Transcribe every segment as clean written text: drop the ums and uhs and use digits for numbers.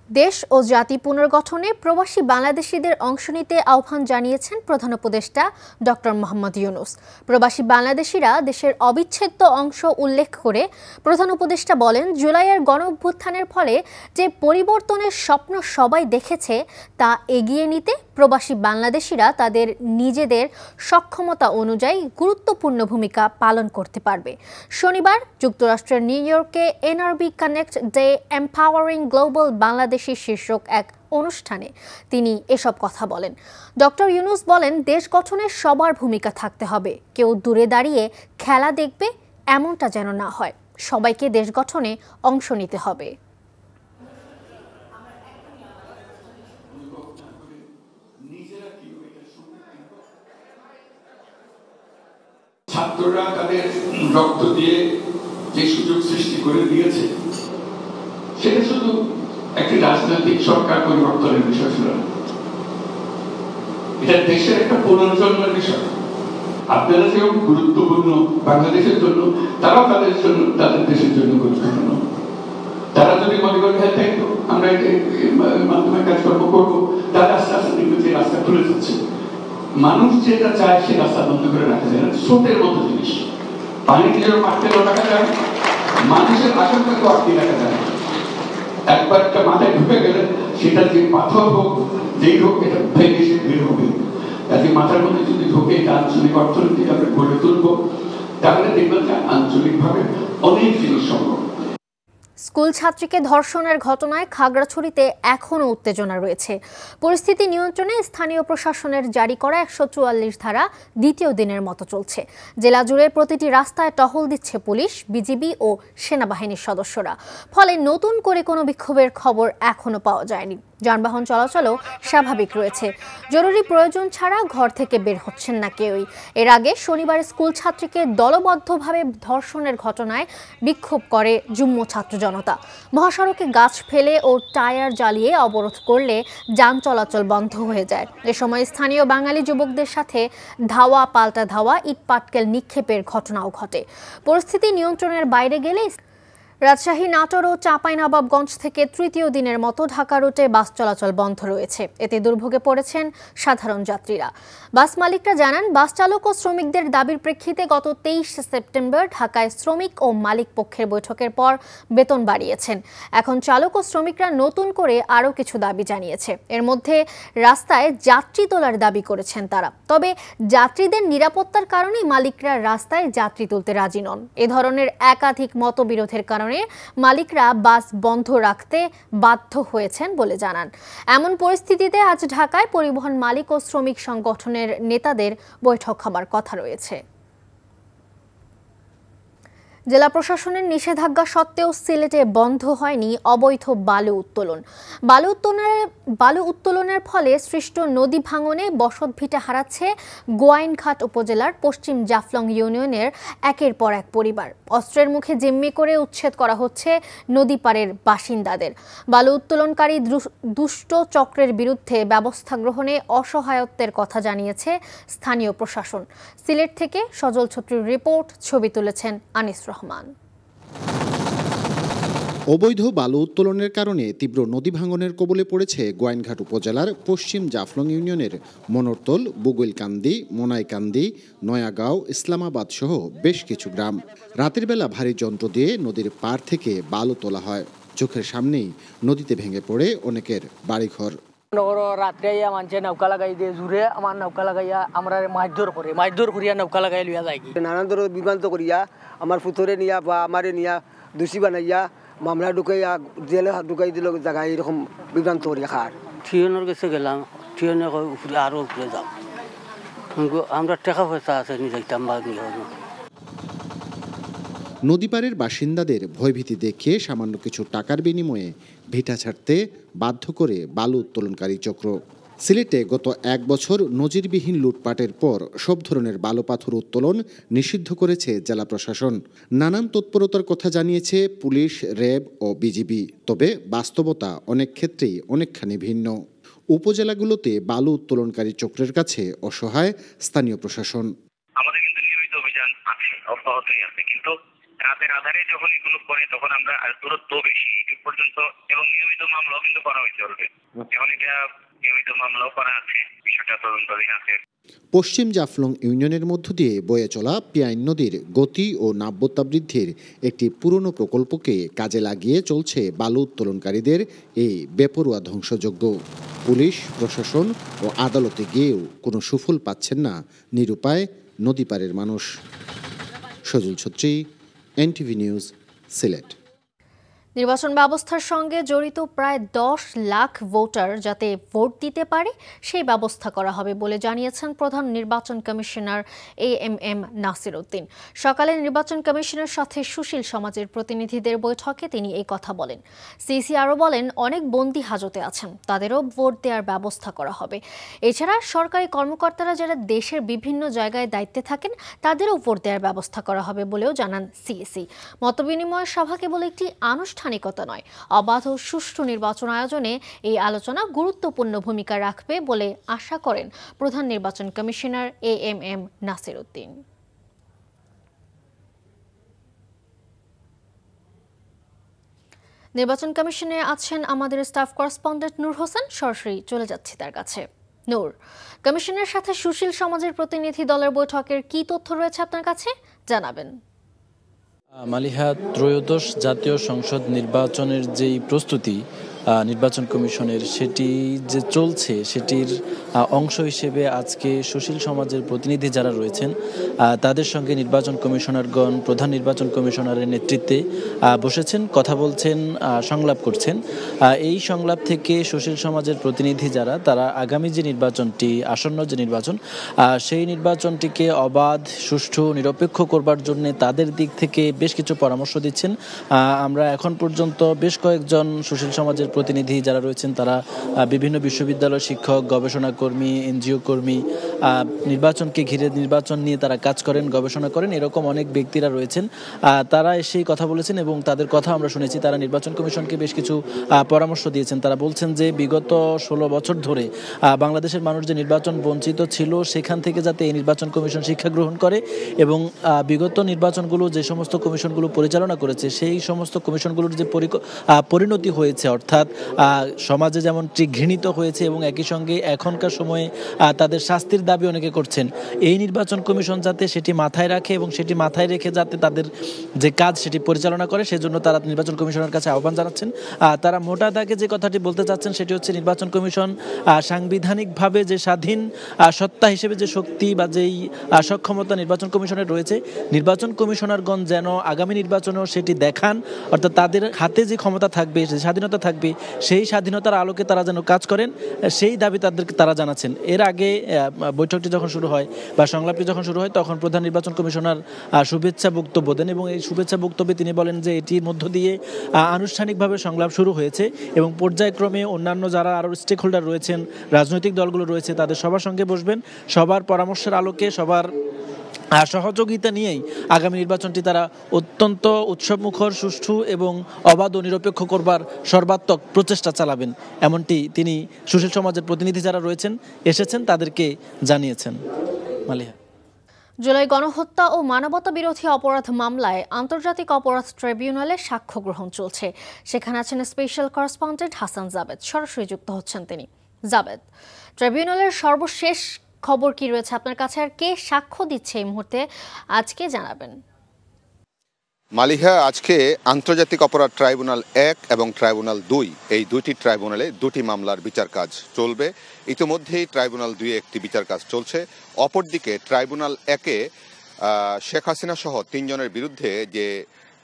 দেশ ও জাতি পুনর্গঠনে প্রবাসী বাংলাদেশিদের অংশ নিতে আহ্বান জানিয়েছেন প্রধান উপদেষ্টা ডক্টর মোহাম্মদ ইউনূস। প্রবাসী বাংলাদেশিরা দেশের অবিচ্ছেদ্য অংশ উল্লেখ করে প্রধান উপদেষ্টা বলেন, জুলাইয়ের গণঅভ্যুত্থানের ফলে যে পরিবর্তনের স্বপ্ন সবাই দেখেছে তা এগিয়ে নিতে প্রবাসী বাংলাদেশিরা তাদের নিজেদের সক্ষমতা অনুযায়ী গুরুত্বপূর্ণ ভূমিকা পালন করতে পারবে। শনিবার যুক্তরাষ্ট্রের নিউ ইয়র্কে NRB connect day empowering global Bangladeshi শীর্ষক এক অনুষ্ঠানে তিনি এসব কথা বলেন। ডক্টর ইউনূস বলেন, দেশ গঠনে সবার ভূমিকা থাকতে হবে। কেউ দূরে দাঁড়িয়ে খেলা দেখবে এমনটা যেন না হয়। সবাইকে দেশ গঠনে অংশ নিতে হবে। ছাত্ররা তাদের রক্ত দিয়ে যে সুযোগ সৃষ্টি করে দিয়েছে সেটা শুধু একটি রাজনৈতিক সরকার পরিবর্তনের বিষয় ছিল না, এটা দেশের একটা পুনর্জন্মের বিষয়। আপনারা যেরকম গুরুত্বপূর্ণ বাংলাদেশের জন্য, তারাও তাদের জন্য, তাদের দেশের জন্য গুরুত্বপূর্ণ। তারা যদি মনে করে হ্যাঁ তাই তো আমরা মাধ্যমে কাজকর্ম করবো, তারা আস্তে আস্তে দেখবে যে রাস্তা খুলে যাচ্ছে। মানুষ যেটা চায় সে রাস্তা বন্ধ করে রাখা যায় না। স্রোতের মতো জিনিস, পানিকে যেন মারতে রাখা যায়, মানুষের আশঙ্কাকে আটকে রাখা যায়। একবার একটা মাথায় ঢুকে গেলে সেটা যে পাথর হোক যেই হোক এটা ভেঙে সে বের হবে। কাজে মাথার মধ্যে যদি ঢোকে এটা আঞ্চলিক অর্থনীতি আমরা গড়ে তুলবো, তাহলে দেখবেন যে আঞ্চলিকভাবে অনেক জিনিস সম্ভব। স্কুল ছাত্রীকে ধর্ষণের ঘটনায় খাগড়াছড়িতে এখনও উত্তেজনা রয়েছে। পরিস্থিতি নিয়ন্ত্রণে স্থানীয় প্রশাসনের জারি করা ১৪৪ ধারা দ্বিতীয় দিনের মতো চলছে। জেলা জুড়ে প্রতিটি রাস্তায় টহল দিচ্ছে পুলিশ, বিজিবি ও সেনাবাহিনীর সদস্যরা। ফলে নতুন করে কোনো বিক্ষোভের খবর এখনও পাওয়া যায়নি। যানবাহন চলাচলও স্বাভাবিক রয়েছে। জরুরি প্রয়োজন ছাড়া ঘর থেকে বের হচ্ছেন না কেউই। এর আগে শনিবার স্কুল ছাত্রীকে দলবদ্ধভাবে ধর্ষণের ঘটনায় বিক্ষোভ করে যুগ্ম ছাত্র জনতা। মহাসড়কে গাছ ফেলে ও টায়ার জ্বালিয়ে অবরোধ করলে যান চলাচল বন্ধ হয়ে যায়। এ সময় স্থানীয় বাঙালি যুবকদের সাথে ধাওয়া পাল্টা ধাওয়া, ইট পাটকেল নিক্ষেপের ঘটনাও ঘটে। পরিস্থিতি নিয়ন্ত্রণের বাইরে গেলে রাজশাহী, নাটোর ও চাঁপাইনবাবগঞ্জ থেকে তৃতীয় দিনের মতো ঢাকা রুটে বাস চলাচল বন্ধ রয়েছে। এতে দুর্ভোগে পড়েছেন সাধারণ যাত্রীরা। বাস মালিকরা জানান, বাস চালক ও শ্রমিকদের দাবির প্রেক্ষিতে গত ২৩ সেপ্টেম্বর ঢাকায় শ্রমিক ও মালিক পক্ষের বৈঠকের পর বেতন বাড়িয়েছেন। এখন চালক ও শ্রমিকরা নতুন করে আরও কিছু দাবি জানিয়েছে। এর মধ্যে রাস্তায় যাত্রী তোলার দাবি করেছেন তারা। তবে যাত্রীদের নিরাপত্তার কারণেই মালিকরা রাস্তায় যাত্রী তুলতে রাজি নন। এ ধরনের একাধিক মতবিরোধের কারণে মালিকরা বাস বন্ধ রাখতে বাধ্য হয়েছেন বলে জানান। এমন পরিস্থিতিতে আজ ঢাকায় পরিবহন মালিক ও শ্রমিক সংগঠনের নেতাদের বৈঠক হবার কথা রয়েছে। জেলা প্রশাসনের নিষেধাজ্ঞা সত্ত্বেও সিলেটে বন্ধ হয়নি অবৈধ বালু উত্তোলন। বালু উত্তোলনের ফলে সৃষ্ট নদী ভাঙনে বসতভিটা হারাচ্ছে গোয়াইনঘাট উপজেলার পশ্চিম জাফলং ইউনিয়নের একের পর এক পরিবার। অস্ত্রের মুখে জিম্মি করে উচ্ছেদ করা হচ্ছে নদী পাড়ের বাসিন্দাদের। বালু উত্তোলনকারী দুষ্ট চক্রের বিরুদ্ধে ব্যবস্থা গ্রহণে অসহায়ত্বের কথা জানিয়েছে স্থানীয় প্রশাসন। সিলেট থেকে সজল ছত্রীর রিপোর্ট, ছবি তুলেছেন আনিস রহমান। অবৈধ বালু উত্তোলনের কারণে তীব্র নদী ভাঙনের কবলে পড়েছে গোয়াইনঘাট উপজেলার পশ্চিম জাফলং ইউনিয়নের মনোরতল, বুগুইলকান্দি, মোনাইকান্দি, নয়াগাঁও, ইসলামাবাদ সহ বেশ কিছু গ্রাম। রাতের বেলা ভারী যন্ত্র দিয়ে নদীর পাড় থেকে বালু তোলা হয়। চোখের সামনেই নদীতে ভেঙে পড়ে অনেকের বাড়িঘর। রাত্রে মানুষে নৌকা লাগাই দিয়ে জুড়ে আমার নৌকা লাগাইয়া আমরা মাছ করিয়া নৌকা লাগাই লিয়া যাই। নানান ধরনের বিভ্রান্ত করিয়া আমার পুতরে নিয়া বা আমারে নিয়া দোষী বানাইয়া মামলা ঢুকাইয়া জেলে ঢুকাই দিল জায়গায় এরকম বিভ্রান্ত করিয়া খার। থিয়নের কাছে গেলাম, থিয়নে উপরে আরো উপরে যাও, আমরা টাকা পয়সা আছে নিয়ে যাইতাম বা নিয়ে। নদীপাড়ের বাসিন্দাদের ভয়ভীতি দেখিয়ে সামান্য কিছু টাকার বিনিময়ে ভিটা ছাড়তে বাধ্য করে বালু উত্তোলনকারী চক্র। সিলেটে গত ১ বছর নজিরবিহীন লুটপাটের পর সব ধরনের বালু পাথর উত্তোলন নিষিদ্ধ করেছে জেলা প্রশাসন। নানান তৎপরতার কথা জানিয়েছে পুলিশ, র্যাব ও বিজিবি। তবে বাস্তবতা অনেক ক্ষেত্রেই অনেকখানি ভিন্ন। উপজেলাগুলোতে বালু উত্তোলনকারী চক্রের কাছে অসহায় স্থানীয় প্রশাসন। আমাদের কিন্তু নিয়মিত অভিযান আছে, অব্যাহতই আছে, কিন্তু রাতের আধারে যখন এগুলো করে তখন আমরা দূরত্ব বেশি এই পর্যন্ত এবং নিয়মিত মামলা মামলাও কিন্তু করা হয়েছে অলরেডি। এখন এটা নিয়মিত মামলাও করা আছে, বিষয়টা তদন্তাধীন আছে। পশ্চিম জাফলং ইউনিয়নের মধ্য দিয়ে বয়ে চলা পিয়াইন নদীর গতি ও নাব্যতা বৃদ্ধির একটি পুরনো প্রকল্পকে কাজে লাগিয়ে চলছে বালু উত্তোলনকারীদের এই বেপরোয়া ধ্বংসযজ্ঞ। পুলিশ, প্রশাসন ও আদালতে গিয়েও কোনো সুফল পাচ্ছেন না নিরুপায় নদীপাড়ের মানুষ। সজল ছত্রী, এনটিভি নিউজ, সিলেট। নির্বাচন ব্যবস্থার সঙ্গে জড়িত প্রায় 10 লাখ ভোটার যাতে ভোট দিতে পারে সেই ব্যবস্থা করা হবে বলে জানিয়েছেন প্রধান নির্বাচন কমিশনার AMM নাসির উদ্দিন। সকালে নির্বাচন কমিশনের সাথে সুশীল সমাজের প্রতিনিধিদের বৈঠকে তিনি এই কথা বলেন। সিসি আরও বলেন, অনেক বন্দী হাজতে আছেন, তাদেরও ভোট দেওয়ার ব্যবস্থা করা হবে। এছাড়া সরকারি কর্মকর্তারা যারা দেশের বিভিন্ন জায়গায় দায়িত্বে থাকেন তাদেরও ভোট দেওয়ার ব্যবস্থা করা হবে বলেও জানান সিএসি। মতবিনিময় সভা কেবল একটি আনুষ্ঠানিকতা নয়, অবাধ ও সুষ্ঠু নির্বাচন আয়োজনে এই আলোচনা গুরুত্বপূর্ণ ভূমিকা রাখবে বলে আশা করেন প্রধান নির্বাচন কমিশনার AMM নাসির উদ্দিন। নির্বাচন কমিশনে আছেন আমাদের স্টাফ করেসপন্ডেন্ট নূর হোসেন, সরাসরি চলে যাচ্ছি তার কাছে। নূর, কমিশনের সাথে সুশীল সমাজের প্রতিনিধি দলের বৈঠকের কি তথ্য রয়েছে আপনার কাছে, জানাবেন। মালিহা, ত্রয়োদশ জাতীয় সংসদ নির্বাচনের যেই প্রস্তুতি নির্বাচন কমিশনের সেটি যে চলছে সেটির অংশ হিসেবে আজকে সুশীল সমাজের প্রতিনিধি যারা রয়েছেন তাদের সঙ্গে নির্বাচন কমিশনারগণ প্রধান নির্বাচন কমিশনারের নেতৃত্বে বসেছেন, কথা বলছেন, সংলাপ করছেন। এই সংলাপ থেকে সুশীল সমাজের প্রতিনিধি যারা তারা আগামী যে নির্বাচনটি, আসন্ন যে নির্বাচন, সেই নির্বাচনটিকে অবাধ, সুষ্ঠু, নিরপেক্ষ করবার জন্য তাদের দিক থেকে বেশ কিছু পরামর্শ দিচ্ছেন। আমরা এখন পর্যন্ত বেশ কয়েকজন সুশীল সমাজের প্রতিনিধি যারা রয়েছেন তারা বিভিন্ন বিশ্ববিদ্যালয় শিক্ষক, গবেষণা কর্মী, এনজিও কর্মী, নির্বাচনকে ঘিরে নির্বাচন নিয়ে তারা কাজ করেন, গবেষণা করেন, এরকম অনেক ব্যক্তিরা রয়েছেন। তারা এসেই কথা বলেছেন এবং তাদের কথা আমরা শুনেছি। তারা নির্বাচন কমিশনকে বেশ কিছু পরামর্শ দিয়েছেন। তারা বলছেন যে বিগত 16 বছর ধরে বাংলাদেশের মানুষ যে নির্বাচন বঞ্চিত ছিল সেখান থেকে যাতে এই নির্বাচন কমিশন শিক্ষা গ্রহণ করে এবং বিগত নির্বাচনগুলো যে সমস্ত কমিশনগুলো পরিচালনা করেছে সেই সমস্ত কমিশনগুলোর যে পরিণতি হয়েছে, অর্থাৎ সমাজে যেমনটি ঘৃণিত হয়েছে এবং একই সঙ্গে এখনকার সময়ে তাদের শাস্তির দাবি অনেকে করছেন, এই নির্বাচন কমিশন যাতে সেটি মাথায় রাখে এবং সেটি মাথায় রেখে যাতে তাদের যে কাজ সেটি পরিচালনা করে সেজন্য তারা নির্বাচন কমিশনের কাছে আহ্বান জানাচ্ছেন। তারা মোটা দাগে যে কথাটি বলতে চাচ্ছেন সেটি হচ্ছে নির্বাচন কমিশন সাংবিধানিকভাবে যে স্বাধীন সত্তা হিসেবে যে শক্তি বা যেই সক্ষমতা নির্বাচন কমিশনের রয়েছে, নির্বাচন কমিশনারগণ যেন আগামী নির্বাচনেও সেটি দেখান, অর্থাৎ তাদের হাতে যে ক্ষমতা থাকবে, যে স্বাধীনতা থাকবে, সেই স্বাধীনতার আলোকে তারা যেন কাজ করেন, সেই দাবি তাদেরকে তারা জানাচ্ছেন। এর আগে বৈঠকটি যখন শুরু হয় বা সংলাপটি যখন শুরু হয় তখন প্রধান নির্বাচন কমিশনার শুভেচ্ছা বক্তব্য দেন এবং এই শুভেচ্ছা বক্তব্যে তিনি বলেন যে এটির মধ্য দিয়ে আনুষ্ঠানিকভাবে সংলাপ শুরু হয়েছে এবং পর্যায়ক্রমে অন্যান্য যারা আরও স্টেক হোল্ডার রয়েছেন, রাজনৈতিক দলগুলো রয়েছে, তাদের সবার সঙ্গে বসবেন, সবার পরামর্শের আলোকে, সবার সহযোগিতা নিয়েই আগামী নির্বাচনটি তারা অত্যন্ত উৎসবমুখর, সুষ্ঠু এবং অবাধ ও নিরপেক্ষ করবার সর্বাত্মক প্রচেষ্টা চালাবেন, এমনটি তিনি সুশীল সমাজের প্রতিনিধি যারা রয়েছেন এসেছেন তাদেরকে জানিয়েছেন। মালিহা, জুলাই গণহত্যা ও মানবতা বিরোধী অপরাধ মামলায় আন্তর্জাতিক অপরাধ ট্রাইব্যুনালে সাক্ষ্য গ্রহণ চলছে। সেখানে আছেন স্পেশাল করেসপন্ডেন্ট হাসান জাবেদ, সরাসরি যুক্ত হচ্ছেন তিনি। জাবেদ, ট্রাইব্যুনালের সর্বশেষ খবর কি রয়েছে আপনার কাছে, আর কে সাক্ষ্য দিচ্ছে এই মুহূর্তে, আজকে জানাবেন। মালিহা, আজকে আন্তর্জাতিক অপরাধ ট্রাইব্যুনাল 1 এবং ট্রাইব্যুনাল 2 এই দুটি ট্রাইব্যুনালে দুটি মামলার বিচার কাজ চলবে। ইতিমধ্যেই ট্রাইব্যুনাল 2 একটি বিচার কাজ চলছে। অপরদিকে ট্রাইব্যুনাল 1-এ শেখ হাসিনা সহ 3 জনের বিরুদ্ধে যে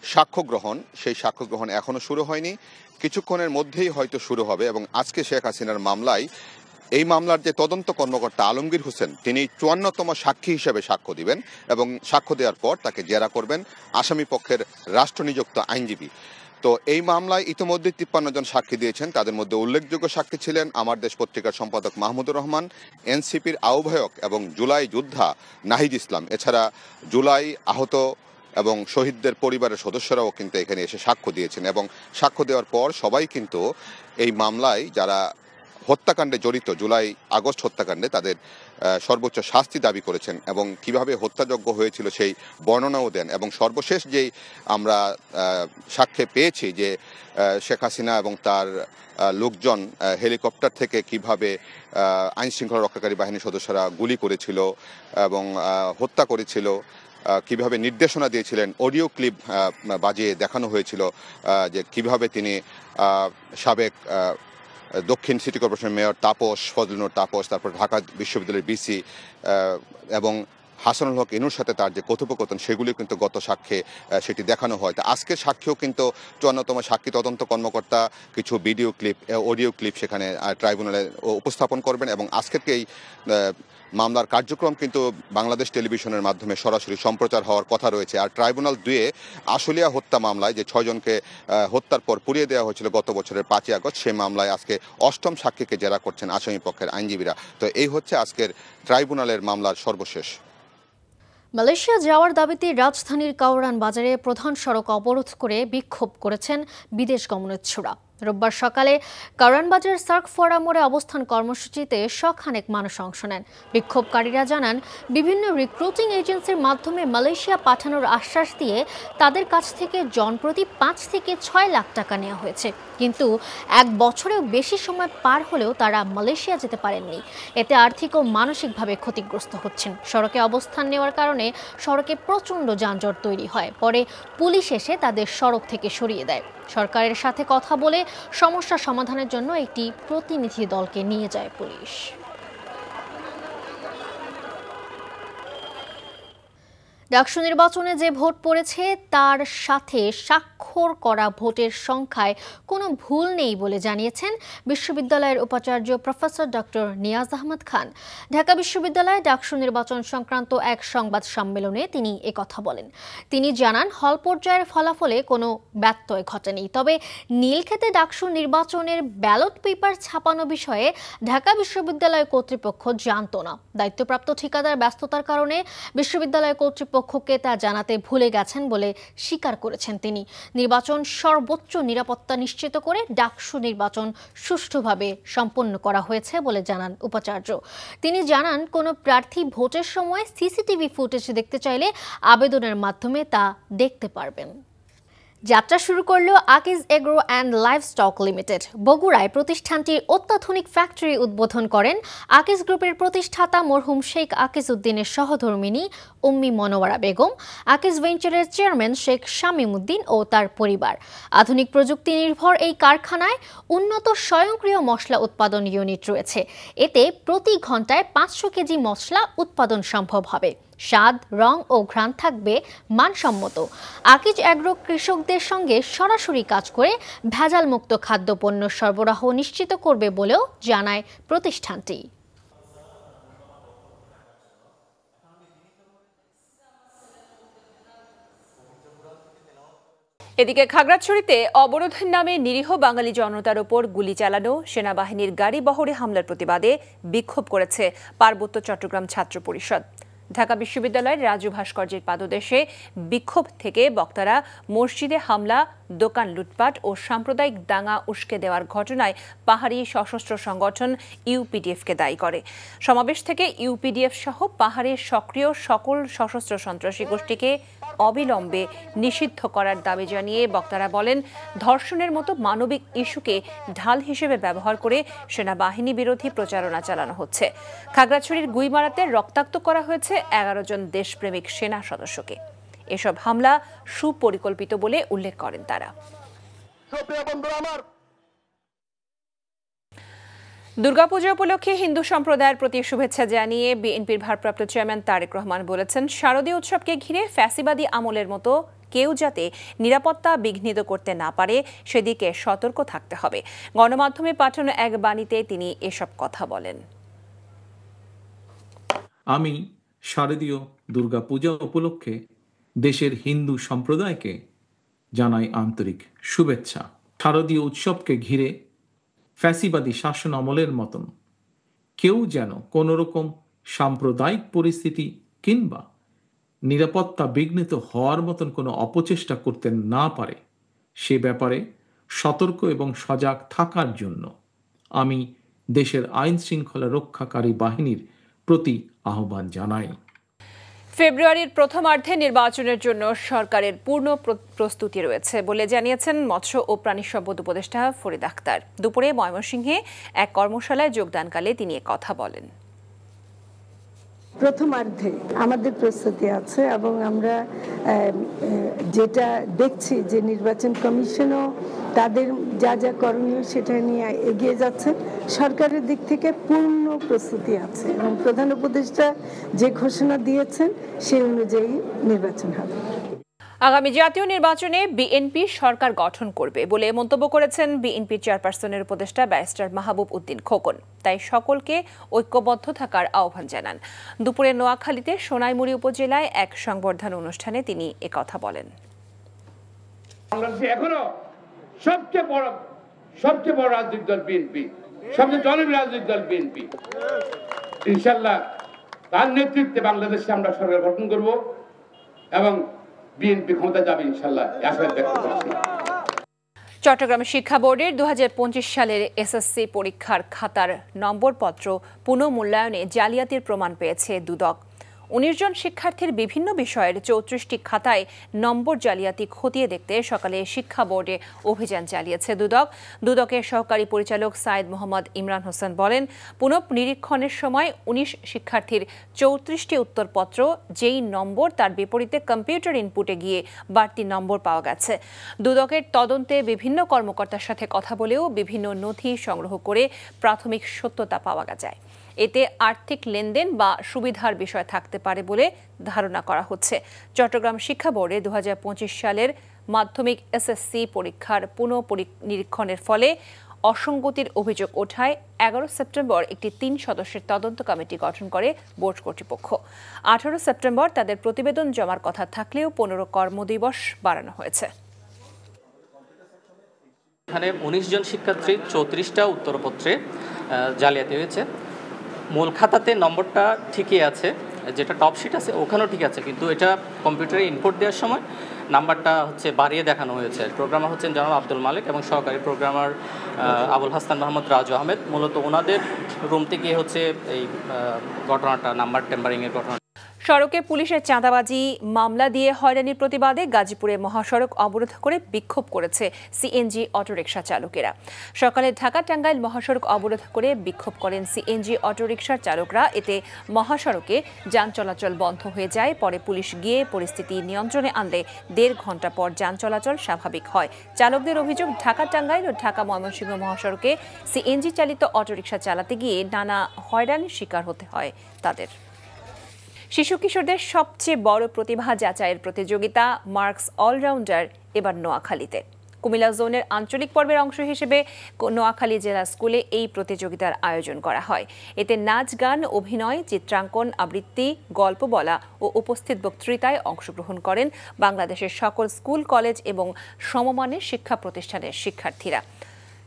সাক্ষ্য গ্রহণ, সেই সাক্ষ্য গ্রহণ এখনও শুরু হয়নি, কিছুক্ষণের মধ্যেই হয়তো শুরু হবে। এবং আজকে শেখ হাসিনার মামলায় এই মামলার যে তদন্ত কর্মকর্তা আলমগীর হোসেন তিনি 54তম সাক্ষী হিসেবে সাক্ষ্য দিবেন এবং সাক্ষ্য দেওয়ার পর তাকে জেরা করবেন আসামি পক্ষের রাষ্ট্রনিযুক্ত আইনজীবী। তো এই মামলায় ইতিমধ্যে 53 জন সাক্ষী দিয়েছেন। তাদের মধ্যে উল্লেখযোগ্য সাক্ষী ছিলেন আমার দেশ পত্রিকার সম্পাদক মাহমুদুর রহমান, এনসিপির আহ্বায়ক এবং জুলাই যোদ্ধা নাহিদ ইসলাম, এছাড়া জুলাই আহত এবং শহীদদের পরিবারের সদস্যরাও কিন্তু এখানে এসে সাক্ষ্য দিয়েছেন। এবং সাক্ষ্য দেওয়ার পর সবাই কিন্তু এই মামলায় যারা হত্যাকাণ্ডে জড়িত জুলাই আগস্ট হত্যাকাণ্ডে তাদের সর্বোচ্চ শাস্তি দাবি করেছেন এবং কিভাবে হত্যাযজ্ঞ হয়েছিল সেই বর্ণনাও দেন। এবং সর্বশেষ যেই আমরা সাক্ষ্যে পেয়েছি যে শেখ হাসিনা এবং তার লোকজন হেলিকপ্টার থেকে কিভাবে আইনশৃঙ্খলা রক্ষাকারী বাহিনীর সদস্যরা গুলি করেছিল এবং হত্যা করেছিল, কিভাবে নির্দেশনা দিয়েছিলেন, অডিও ক্লিপ বাজিয়ে দেখানো হয়েছিল যে কিভাবে তিনি সাবেক দক্ষিণ সিটি কর্পোরেশনের মেয়র তাপস, ফজলুর তাপস, তারপর ঢাকা বিশ্ববিদ্যালয়ের বিসি এবং হাসানুল হক ইনুর সাথে তার যে কথোপকথন সেগুলি কিন্তু গত সাক্ষ্যে সেটি দেখানো হয়। তা আজকের সাক্ষ্যও কিন্তু 54তম সাক্ষী তদন্ত কর্মকর্তা কিছু ভিডিও ক্লিপ, অডিও ক্লিপ সেখানে ট্রাইব্যুনালে উপস্থাপন করবেন এবং আজকের এই মামলার কার্যক্রম কিন্তু বাংলাদেশ টেলিভিশনের মাধ্যমে সরাসরি সম্প্রচার হওয়ার কথা রয়েছে। আর ট্রাইব্যুনাল 2-এ আশুলিয়া হত্যা মামলায় যে 6 জনকে হত্যার পর পুড়িয়ে দেওয়া হয়েছিল গত বছরের 5ই আগস্ট, সেই মামলায় আজকে 8ম সাক্ষীকে জেরা করছেন আসামি পক্ষের আইনজীবীরা। তো এই হচ্ছে আজকের ট্রাইব্যুনালের মামলার সর্বশেষ। মালয়েশিয়া যাওয়ার দাবিতে রাজধানীর কাওরান বাজারে প্রধান সড়ক অবরোধ করে বিক্ষোভ করেছেন বিদেশ গমনেচ্ছুরা। রোববার সকালে কাওরান বাজার সার্ক ফোয়ারা মোড়ে অবস্থান কর্মসূচিতে শখানেক মানুষ অংশ নেন। বিক্ষোভকারীরা জানান, বিভিন্ন রিক্রুটিং এজেন্সির মাধ্যমে মালয়েশিয়া পাঠানোর আশ্বাস দিয়ে তাদের কাছ থেকে জনপ্রতি 5 থেকে 6 লাখ টাকা নেওয়া হয়েছে, কিন্তু 1 বছরেও বেশি সময় পার হলেও তারা মালয়েশিয়া যেতে পারেননি। এতে আর্থিক ও মানসিকভাবে ক্ষতিগ্রস্ত হচ্ছেন। সড়কে অবস্থান নেওয়ার কারণে সড়কে প্রচণ্ড যানজট তৈরি হয়। পরে পুলিশ এসে তাদের সড়ক থেকে সরিয়ে দেয়। সরকারের সাথে কথা বলে সমস্যা সমাধানের জন্য একটি প্রতিনিধি দলকে নিয়ে যায় পুলিশ। ডাকসু নির্বাচনে যে ভোট পড়েছে তার সাথে স্বাক্ষর করা ভোটের সংখ্যায় কোনো ভুল নেই বলে জানিয়েছেন বিশ্ববিদ্যালয়ের উপাচার্য প্রফেসর ডক্টর নিয়াজ আহমদ খান। ঢাকা বিশ্ববিদ্যালয়ে ডাকসু নির্বাচন সংক্রান্ত এক সংবাদ সম্মেলনে তিনি একথা বলেন। তিনি জানান, হল পর্যায়ের ফলাফলে কোনো ব্যত্যয় ঘটেনি। তবে নীলক্ষেতে ডাকসু নির্বাচনের ব্যালট পেপার ছাপানো বিষয়ে ঢাকা বিশ্ববিদ্যালয় কর্তৃপক্ষ জানত না। দায়িত্বপ্রাপ্ত ঠিকাদার ব্যস্ততার কারণে বিশ্ববিদ্যালয় কর্তৃপক্ষকে তা জানাতে ভুলে গেছেন বলে স্বীকার করেছেন তিনি। নির্বাচন সর্বোচ্চ নিরাপত্তা নিশ্চিত করে ডাকসু নির্বাচন সুষ্ঠুভাবে সম্পন্ন করা হয়েছে বলে জানান উপাচার্য। তিনি জানান, কোনো প্রার্থী ভোটের সময় সিসিটিভি ফুটেজ দেখতে চাইলে আবেদনের মাধ্যমে তা দেখতে পারবেন। যাত্রা শুরু করল Akij agro and livestock limited. বগুড়ায় প্রতিষ্ঠানটির অত্যাধুনিক ফ্যাক্টরি উদ্বোধন করেন আকিজ গ্রুপের প্রতিষ্ঠাতা মরহুম শেখ আকিজ উদ্দিনের সহধর্মিণী উম্মি মনোয়ারা বেগম, আকিজ ভেঞ্চারের চেয়ারম্যান শেখ শামীম উদ্দিন ও তার পরিবার। আধুনিক প্রযুক্তি নির্ভর এই কারখানায় উন্নত স্বয়ংক্রিয় মশলা উৎপাদন ইউনিট রয়েছে। এতে প্রতি ঘন্টায় 500 কেজি মশলা উৎপাদন সম্ভব হবে। স্বাদ, রং ও ঘ্রাণ থাকবে মানসম্মত। আকিজ অ্যাগ্রো কৃষকদের সঙ্গে সরাসরি কাজ করে ভেজালমুক্ত খাদ্যপণ্য সরবরাহ নিশ্চিত করবে বলেও জানায় প্রতিষ্ঠানটি। এদিকে খাগড়াছড়িতে অবরোধের নামে নিরীহ বাঙালি জনতার ওপর গুলি চালানো, সেনাবাহিনীর গাড়ি বহরে হামলার প্রতিবাদে বিক্ষোভ করেছে পার্বত্য চট্টগ্রাম ছাত্র পরিষদ। ঢাকা বিশ্ববিদ্যালয়ের রাজু ভাস্কর্যের পাদদেশে বিক্ষোভ থেকে বক্তারা মসজিদে হামলা, দোকান লুটপাট ও সাম্প্রদায়িক দাঙ্গা উস্কে দেওয়ার ঘটনায় পাহাড়ি সশস্ত্র সংগঠন ইউপিডিএফকে দায়ী করে। সমাবেশ থেকে ইউপিডিএফ সহ পাহাড়ের সক্রিয় সকল সশস্ত্র সন্ত্রাসী গোষ্ঠীকে অবিলম্বে নিষিদ্ধ করার দাবি জানিয়ে বক্তারা বলেন, ধর্ষণের মতো মানবিক ইস্যুকে ঢাল হিসেবে ব্যবহার করে সেনাবাহিনী বিরোধী প্রচারণা চালানো হচ্ছে। খাগড়াছড়ির গুইমারাতে রক্তাক্ত করা হয়েছে 11 জন দেশপ্রেমিক সেনা সদস্যকে। এসব হামলা সুপরিকল্পিত বলে উল্লেখ করেন তারা। দুর্গাপূজা উপলক্ষে হিন্দু সম্প্রদায়ের প্রতি শুভেচ্ছা জানিয়ে বিএনপির ভারপ্রাপ্ত চেয়ারম্যান তারেক রহমান বলেছেন, শারদীয় উৎসবকে ঘিরে ফ্যাসিবাদী আমলের মতো কেউ যাতে নিরাপত্তা বিঘ্নিত করতে না পারে সেদিকে সতর্ক থাকতে হবে। গণমাধ্যমে পাঠানো এক বাণীতে তিনি এসব কথা বলেন। আমি শারদীয় দুর্গাপূজা উপলক্ষে দেশের হিন্দু সম্প্রদায়কে জানাই আন্তরিক শুভেচ্ছা। শারদীয় উৎসবকে ঘিরে ফ্যাসিবাদী শাসন আমলের মতন কেউ যেন কোনোরকম সাম্প্রদায়িক পরিস্থিতি কিংবা নিরাপত্তা বিঘ্নিত হওয়ার মতন কোনো অপচেষ্টা করতে না পারে সে ব্যাপারে সতর্ক এবং সজাগ থাকার জন্য আমি দেশের আইন শৃঙ্খলা রক্ষাকারী বাহিনীর প্রতি আহ্বান জানাই। ফেব্রুয়ারির প্রথমার্ধে নির্বাচনের জন্য সরকারের পূর্ণ প্রস্তুতি রয়েছে বলে জানিয়েছেন মৎস্য ও প্রাণী সম্পদ উপদেষ্টা ফরিদ আক্তার। দুপুরে ময়মনসিংহে এক কর্মশালায় যোগদানকালে তিনি কথা বলেন। প্রথমার্ধে আমাদের প্রস্তুতি আছে এবং আমরা যেটা দেখছি যে নির্বাচন কমিশনও তাদের যা যা করণীয় সেটা নিয়ে এগিয়ে যাচ্ছে। সরকারের দিক থেকে পূর্ণ প্রস্তুতি আছে এবং প্রধান উপদেষ্টা যে ঘোষণা দিয়েছেন সেই অনুযায়ী নির্বাচন হবে। আগামী জাতীয় নির্বাচনে বিএনপি সরকার গঠন করবে বলে মন্তব্য করেছেন বিএনপি চেয়ারপারসনের উপদেষ্টা ব্যারিস্টার মাহবুব উদ্দিন খোকন। তাই সকলকে ঐক্যবদ্ধ থাকার আহ্বান জানান। দুপুরে নোয়াখালীতে সোনাইমুড়ি উপজেলায় এক সংবর্ধনা অনুষ্ঠানে তিনি একথা বলেন। বাংলাদেশে এখনো সবচেয়ে বড় রাজনৈতিক দল বিএনপি, সবচেয়ে জনপ্রিয় রাজনৈতিক দল বিএনপি। ইনশাআল্লাহ তার নেতৃত্বে বাংলাদেশে আমরা সরকার গঠন করব এবং বিএনপি ক্ষমতা যাবে ইনশাআল্লাহ, আশা ব্যক্ত করছি। চট্টগ্রাম শিক্ষা বোর্ডের 2025 সালের এসএসসি পরীক্ষার খাতার নম্বরপত্র পুনঃমূল্যায়নে জালিয়াতির প্রমাণ পেয়েছে দুদক। 19 জন শিক্ষার্থীর বিভিন্ন বিষয়ের 34টি খাতায় নম্বর জালিয়াতি খতিয়ে দেখতে সকালে শিক্ষা বোর্ডে অভিযান চালিয়েছে দুদকের সহকারী পরিচালক সাইদ মোহাম্মদ ইমরান হোসেন বলেন, পুনঃনিরীক্ষণের সময় 19 শিক্ষার্থীর 34টি উত্তরপত্র যেই নম্বর তার বিপরীতে কম্পিউটার ইনপুটে গিয়ে বাড়তি নম্বর পাওয়া গেছে। দুদকের তদন্তে বিভিন্ন কর্মকর্তার সাথে কথা বলেও বিভিন্ন নথি সংগ্রহ করে প্রাথমিক সত্যতা পাওয়া যায়। এতে আর্থিক লেনদেন বা সুবিধার বিষয় থাকতে পারে বলে ধারণা করা হচ্ছে। চট্টগ্রাম শিক্ষা বোর্ডে 2025 সালের মাধ্যমিক এসএসসি পরীক্ষার পুনঃনিরীক্ষণের ফলে অসঙ্গতির অভিযোগ ওঠায় 11 সেপ্টেম্বর একটি 3 সদস্যের তদন্ত কমিটি গঠন করে বোর্ড কর্তৃপক্ষ। 18 সেপ্টেম্বর তাদের প্রতিবেদন জমার কথা থাকলেও 15 কর্মদিবস বাড়ানো হয়েছে। এখানে 19 জন শিক্ষার্থী 34টা উত্তরপত্রে জালিয়াতি হয়েছে। মূল খাতাতে নম্বরটা ঠিকই আছে, যেটা টপ শিট আছে ওখানেও ঠিক আছে, কিন্তু এটা কম্পিউটারে ইনপুট দেওয়ার সময় নাম্বারটা বাড়িয়ে দেখানো হয়েছে। প্রোগ্রামার হচ্ছেন জনাব আব্দুল মালিক এবং সহকারী প্রোগ্রামার আবুল হাসান মোহাম্মদ রাজু আহমেদ। মূলত ওনাদের রুম থেকে এই ঘটনাটা নাম্বার টেম্পারিংয়ের ঘটনা। সড়কে পুলিশের চাঁদাবাজি মামলা দিয়ে হয়রানির প্রতিবাদে গাজীপুরে মহাসড়ক অবরোধ করে বিক্ষোভ করেছে সিএনজি অটোরিকশা চালকেরা। সকালে ঢাকা টাঙ্গাইল মহাসড়ক অবরোধ করে বিক্ষোভ করেন সিএনজি অটোরিকশার চালকরা। এতে মহাসড়কে যান চলাচল বন্ধ হয়ে যায়। পরে পুলিশ গিয়ে পরিস্থিতি নিয়ন্ত্রণে আনলে 1.5 ঘন্টা পর যান চলাচল স্বাভাবিক হয়। চালকদের অভিযোগ, ঢাকা টাঙ্গাইল ও ঢাকা ময়মনসিংহ মহাসড়কে সিএনজি চালিত অটোরিকশা চালাতে গিয়ে নানা হয়রানির শিকার হতে হয় তাদের। শিশু কিশোরদের সবচেয়ে বড় প্রতিভা যাচাইয়ের প্রতিযোগিতা মার্কস অলরাউন্ডার এবার নোয়াখালীতে। কুমিল্লা জোনের আঞ্চলিক পর্বের অংশ হিসেবে নোয়াখালী জেলা স্কুলে এই প্রতিযোগিতার আয়োজন করা হয়। এতে নাচ, গান, অভিনয়, চিত্রাঙ্কন, আবৃত্তি, গল্প বলা ও উপস্থিত বক্তৃতায় অংশগ্রহণ করেন বাংলাদেশের সকল স্কুল, কলেজ এবং সমমানের শিক্ষা প্রতিষ্ঠানের শিক্ষার্থীরা।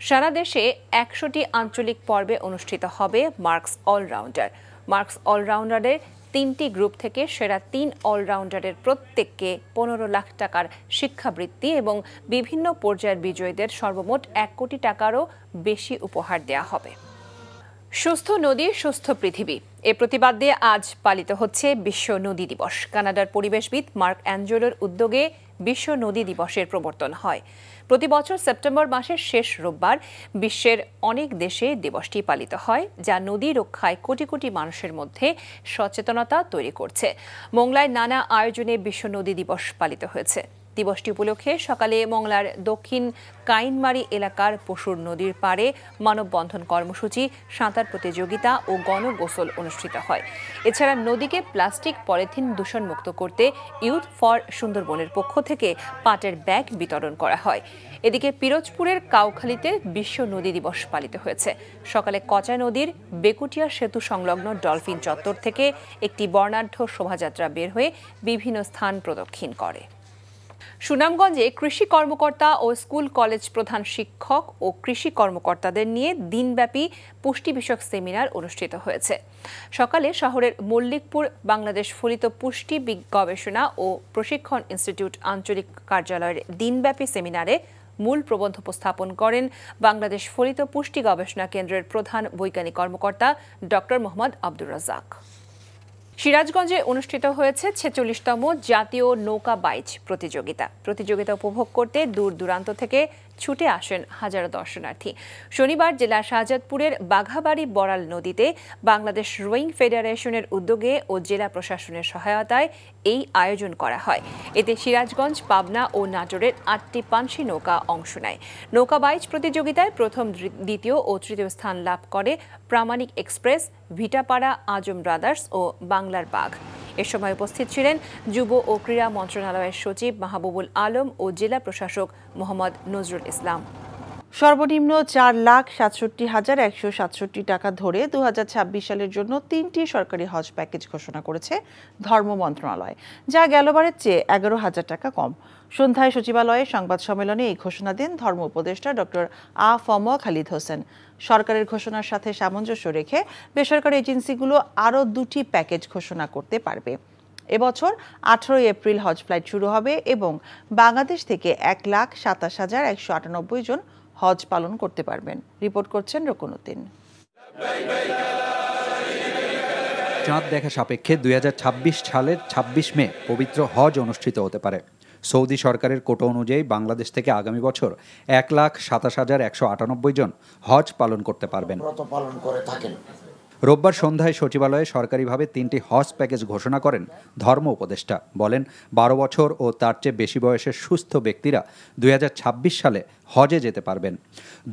সারা দেশে 100টি আঞ্চলিক পর্বে অনুষ্ঠিত হবে মার্কস অলরাউন্ডার। মার্কস অলরাউন্ডারের 3টি গ্রুপ থেকে সেরা 3 অলরাউন্ডারের প্রত্যেককে 15 লাখ টাকার শিক্ষাবৃত্তি এবং বিভিন্ন পর্যায়ের বিজয়ীদের সর্বমোট 1 কোটি টাকারও বেশি উপহার দেওয়া হবে। সুস্থ নদী, সুস্থ পৃথিবী এ প্রতিবাদে আজ পালিত হচ্ছে বিশ্ব নদী দিবস। কানাডার পরিবেশবিদ মার্ক অ্যাঞ্জেলোর উদ্যোগে বিশ্ব নদী দিবসের প্রবর্তন হয়। প্রতি বছর সেপ্টেম্বর মাসের শেষ রোববার বিশ্বের অনেক দেশে দিবসটি পালিত হয়, যা নদী রক্ষায় কোটি কোটি মানুষের মধ্যে সচেতনতা তৈরি করছে। মোংলায় নানা আয়োজনে বিশ্ব নদী দিবস পালিত হয়েছে। দিবসটি উপলক্ষে সকালে মোংলার দক্ষিণ কাইনমারি এলাকার পশুর নদীর পাড়ে মানববন্ধন কর্মসূচি, সাঁতার প্রতিযোগিতা ও গণগোসল অনুষ্ঠিত হয়। এছাড়া নদীকে প্লাস্টিক, পলিথিন দূষণমুক্ত করতে ইউথ ফর সুন্দরবনের পক্ষ থেকে পাটের ব্যাগ বিতরণ করা হয়। এদিকে পিরোজপুরের কাউখালীতে বিশ্ব নদী দিবস পালিত হয়েছে। সকালে কচা নদীর বেকুটিয়া সেতু সংলগ্ন ডলফিন চত্বর থেকে একটি বর্ণাঢ্য শোভাযাত্রা বের হয়ে বিভিন্ন স্থান প্রদক্ষিণ করে। সুনামগঞ্জে কৃষি কর্মকর্তা ও স্কুল কলেজ প্রধান শিক্ষক ও কৃষি কর্মকর্তাদের নিয়ে দিনব্যাপী পুষ্টি বিষয়ক সেমিনার অনুষ্ঠিত হয়েছে। সকালে শহরের মল্লিকপুর বাংলাদেশ ফলিত পুষ্টি গবেষণা ও প্রশিক্ষণ ইনস্টিটিউট আঞ্চলিক কার্যালয়ের দিনব্যাপী সেমিনারে মূল প্রবন্ধ উপস্থাপন করেন বাংলাদেশ ফলিত পুষ্টি গবেষণা কেন্দ্রের প্রধান বৈজ্ঞানিক কর্মকর্তা ডক্টর মোহাম্মদ আব্দুর রাজ্জাক। সিরাজগঞ্জে অনুষ্ঠিত হয়েছে ৪৬তম জাতীয় নৌকা বাইচ প্রতিযোগিতা উপভোগ করতে দূর দূরান্ত থেকে ছুটে আসেন হাজারো দর্শনার্থী। শনিবার জেলার শাহজাদপুরের বাঘাবাড়ি বড়াল নদীতে বাংলাদেশ রোয়িং ফেডারেশনের উদ্যোগে ও জেলা প্রশাসনের সহায়তায় এই আয়োজন করা হয়। এতে সিরাজগঞ্জ, পাবনা ও নাটোরের ৮টি পানসি নৌকা অংশ নেয়। নৌকা বাইচ প্রতিযোগিতায় প্রথম, দ্বিতীয় ও তৃতীয় স্থান লাভ করে প্রামাণিক এক্সপ্রেস, ভিটাপাড়া, আজম ব্রাদার্স ও বাংলার বাঘ। এ সময় উপস্থিত ছিলেন যুব ও ক্রীড়া মন্ত্রণালয়ের সচিব মাহবুবুল আলম ও জেলা প্রশাসক মোহাম্মদ নজরুল ইসলাম। সর্বনিম্ন ৪,৬৭,১৬৭ টাকা ধরে ২০২৬ সালের জন্য ৩টি সরকারি হজ প্যাকেজ ঘোষণা করেছে ধর্ম মন্ত্রণালয়, যা গেলবারের চেয়ে ১১,০০০ টাকা কম। সন্ধ্যায় সচিবালয়ে সংবাদ সম্মেলনে এই ঘোষণা দেন ধর্ম উপদেষ্টা ডক্টর আ.ফ.ম. খালিদ হোসেন। সরকারের ঘোষণার সাথে সামঞ্জস্য রেখে বেসরকারি এজেন্সিগুলো আরও 2টি প্যাকেজ ঘোষণা করতে পারবে। এবছর 18 এপ্রিল হজ ফ্লাইট শুরু হবে এবং বাংলাদেশ থেকে ১,২৭,১৯৮ জন হজ পালন করতে পারবেন। রিপোর্ট করছেন রকুনুদ্দিন। চাঁদ দেখা সাপেক্ষে ২০২৬ সালের ২৬ মে পবিত্র হজ অনুষ্ঠিত হতে পারে। সৌদি সরকারের কোটা অনুযায়ী বাংলাদেশ থেকে আগামী বছর ১,২৭,১৯৮ জন হজ পালন করতে পারবেন। রোববার সন্ধ্যায় সচিবালয়ে সরকারিভাবে 3টি হজ প্যাকেজ ঘোষণা করেন ধর্ম উপদেষ্টা। বলেন, ১২ বছর ও তার চেয়ে বেশি বয়সের সুস্থ ব্যক্তিরা ২০২৬ সালে হজে যেতে পারবেন।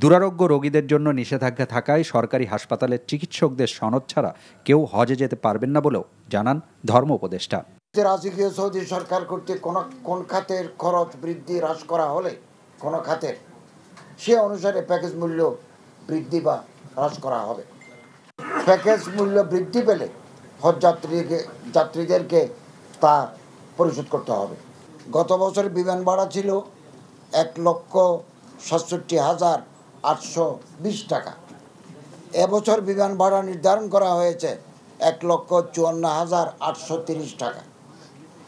দুরারোগ্য রোগীদের জন্য নিষেধাজ্ঞা থাকায় সরকারি হাসপাতালের চিকিৎসকদের সনদ ছাড়া কেউ হজে যেতে পারবেন না বলেও জানান ধর্ম উপদেষ্টা। রাজকীয় সৌদি সরকার কর্তৃক কোন খাতের খরচ বৃদ্ধি হ্রাস করা হলে কোন খাতের সে অনুসারে প্যাকেজ মূল্য বৃদ্ধি বা হ্রাস করা হবে। প্যাকেজ মূল্য বৃদ্ধি পেলে হজ যাত্রীদেরকে তা পরিশোধ করতে হবে। গত বছর বিমান ভাড়া ছিল ১,৬৭,৮২০ টাকা। এবছর বিমান ভাড়া নির্ধারণ করা হয়েছে ১,৫৪,৮৩০ টাকা।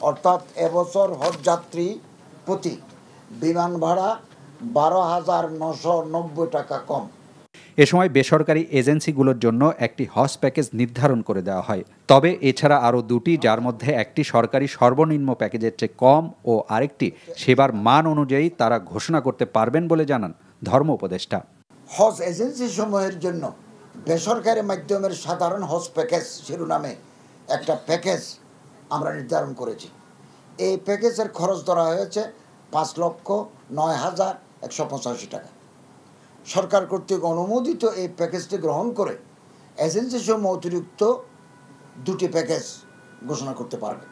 অর্থাৎ এবছর হজ যাত্রী প্রতি বিমান ভাড়া ১২,৯৯০ টাকা কম। এ সময় বেসরকারি এজেন্সিগুলোর জন্য একটি হজ প্যাকেজ নির্ধারণ করে দেওয়া হয়। তবে এছাড়া আরও 2টি, যার মধ্যে একটি সরকারি সর্বনিম্ন প্যাকেজের চেয়ে কম ও আরেকটি সেবার মান অনুযায়ী তারা ঘোষণা করতে পারবেন বলে জানান ধর্ম উপদেষ্টা। হজ এজেন্সি সমূহের জন্য বেসরকারি মাধ্যমের সাধারণ হজ প্যাকেজ শিরোনামে একটা প্যাকেজ আমরা নির্ধারণ করেছি। এই প্যাকেজের খরচ ধরা হয়েছে ৫,০৯,১৮৫ টাকা। সরকার কর্তৃক অনুমোদিত এই প্যাকেজটি গ্রহণ করে এজেন্সি সমূহ অতিরিক্ত 2টি প্যাকেজ ঘোষণা করতে পারবে।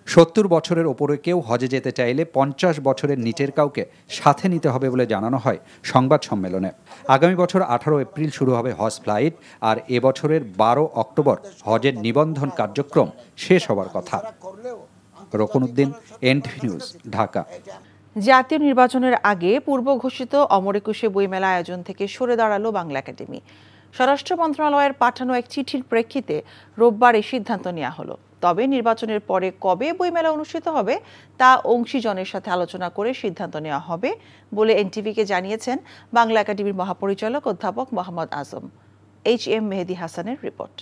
70 বছরের ওপরে কেউ হজে যেতে চাইলে 50 বছরের নিচের কাউকে সাথে নিতে হবে বলে জানানো হয় সংবাদ সম্মেলনে। আগামী বছর 18 এপ্রিল শুরু হবে হজ ফ্লাইট, আর এবছরের 12 অক্টোবর হজের নিবন্ধন কার্যক্রম শেষ হবার কথা। Rokunuddin, NTV news, Dhaka. জাতীয় নির্বাচনের আগে পূর্ব ঘোষিত অমর একুশে বইমেলা আয়োজন থেকে সরে দাঁড়ালো বাংলা একাডেমি। স্বরাষ্ট্র মন্ত্রণালয়ের পাঠানো এক চিঠির প্রেক্ষিতে রোববার এই সিদ্ধান্ত নেওয়া হলো। তবে নির্বাচনের পরে কবে বইমেলা অনুষ্ঠিত হবে তা অংশীজনের সাথে আলোচনা করে সিদ্ধান্ত নেওয়া হবে বলে এনটিভিকে জানিয়েছেন বাংলা একাডেমির মহাপরিচালক অধ্যাপক মোহাম্মদ আজম। HM মেহেদি হাসানের রিপোর্ট।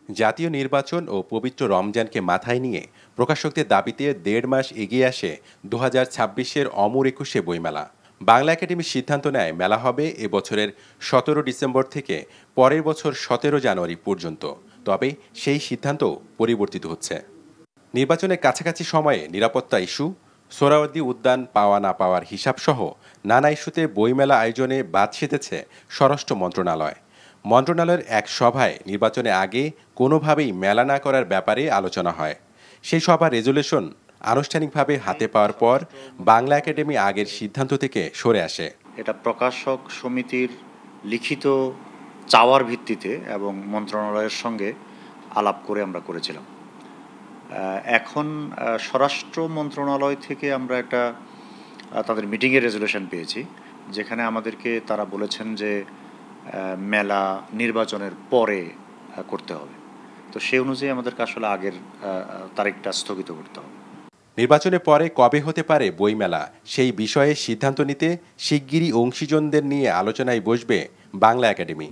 জাতীয় নির্বাচন ও পবিত্র রমজানকে মাথায় নিয়ে প্রকাশকদের দাবিতে 1.5 মাস এগিয়ে আসে 2026-এর অমর একুশে বইমেলা। বাংলা একাডেমির সিদ্ধান্ত নেয় মেলা হবে এবছরের 17 ডিসেম্বর থেকে পরের বছর 17 জানুয়ারি পর্যন্ত। তবে সেই সিদ্ধান্ত পরিবর্তিত হচ্ছে। নির্বাচনের কাছাকাছি সময়ে নিরাপত্তা ইস্যু, সোহরাওয়ার্দী উদ্যান পাওয়া না পাওয়ার হিসাবসহ নানা ইস্যুতে বইমেলা আয়োজনে বাদ সেধেছে স্বরাষ্ট্র মন্ত্রণালয়। মন্ত্রণালয়ের এক সভায় নির্বাচনের আগে কোনোভাবেই মেলা না করার ব্যাপারে আলোচনা হয়। সেই সভার রেজুলেশন আনুষ্ঠানিকভাবে হাতে পাওয়ার পর বাংলা একাডেমি আগের সিদ্ধান্ত থেকে সরে আসে। এটা প্রকাশক সমিতির লিখিত চাওয়ার ভিত্তিতে এবং মন্ত্রণালয়ের সঙ্গে আলাপ করে আমরা করেছিলাম। এখন স্বরাষ্ট্র মন্ত্রণালয় থেকে আমরা একটা তাদের মিটিংয়ের রেজুলেশন পেয়েছি, যেখানে আমাদেরকে তারা বলেছেন যে মেলা নির্বাচনের পরে করতে হবে। তো সেই অনুযায়ী আমাদেরকে আসলে আগের তারিখটা স্থগিত করতে হবে। নির্বাচনের পরে কবে হতে পারে বইমেলা, সেই বিষয়ে সিদ্ধান্ত নিতে শিগগিরই অংশীজনদের নিয়ে আলোচনায় বসবে বাংলা একাডেমি।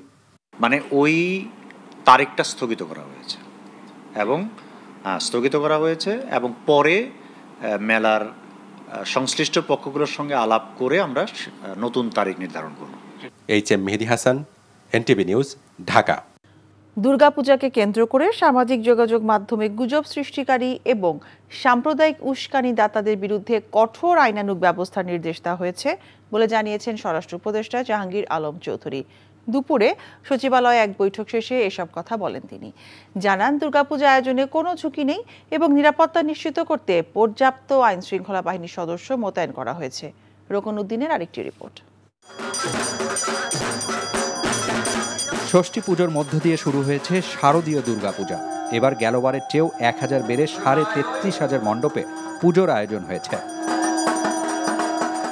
মানে ওই তারিখটা স্থগিত করা হয়েছে এবং পরে মেলার সংশ্লিষ্ট পক্ষগুলোর সঙ্গে আলাপ করে আমরা নতুন তারিখ নির্ধারণ করব। HM মেহেদী হাসান, NTV নিউজ, ঢাকা। দুর্গাপূজাকে কেন্দ্র করে সামাজিক যোগাযোগ মাধ্যমে গুজব সৃষ্টিকারী এবং সাম্প্রদায়িক উস্কানিদাতাদের বিরুদ্ধে কঠোর আইনানুগ ব্যবস্থার নির্দেশ দেওয়া হয়েছে বলে জানিয়েছেন স্বরাষ্ট্র উপদেষ্টা জাহাঙ্গীর আলম চৌধুরী। দুপুরে সচিবালয়ে এক বৈঠক শেষে এসব কথা বলেন তিনি। জানান, দুর্গাপূজা আয়োজনে কোনো ঝুঁকি নেই এবং নিরাপত্তা নিশ্চিত করতে পর্যাপ্ত আইনশৃঙ্খলা বাহিনীর সদস্য মোতায়েন করা হয়েছে। রোকন উদ্দিনের আরেকটি রিপোর্ট। ষষ্ঠী পুজোর মধ্য দিয়ে শুরু হয়েছে শারদীয় দুর্গাপূজা। এবার গেলবারের চেয়েও 1000 বেড়ে 33,500 মণ্ডপে পুজোর আয়োজন হয়েছে।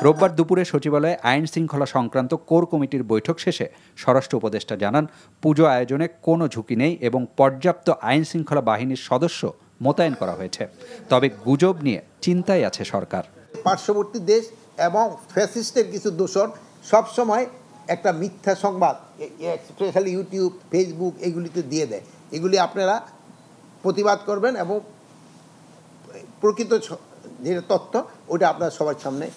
রোববার দুপুরে সচিবালয়ে আইন শৃঙ্খলা সংক্রান্ত কোর কমিটির বৈঠক শেষে স্বরাষ্ট্র উপদেষ্টা জানান, পুজো আয়োজনে কোনো ঝুঁকি নেই এবং পর্যাপ্ত আইন শৃঙ্খলা বাহিনীর সদস্য মোতায়েন করা হয়েছে। তবে গুজব নিয়ে চিন্তায় আছে সরকার। পার্শ্ববর্তী দেশ এবং ফ্যাসিস্টের কিছু দূষণ সবসময় একটা মিথ্যা সংবাদ, স্পেশালি ইউটিউব, ফেসবুক এগুলিতে দিয়ে দেয়। এগুলি আপনারা প্রতিবাদ করবেন এবং প্রকৃত যে তথ্য ওটা আপনারা সবার সামনে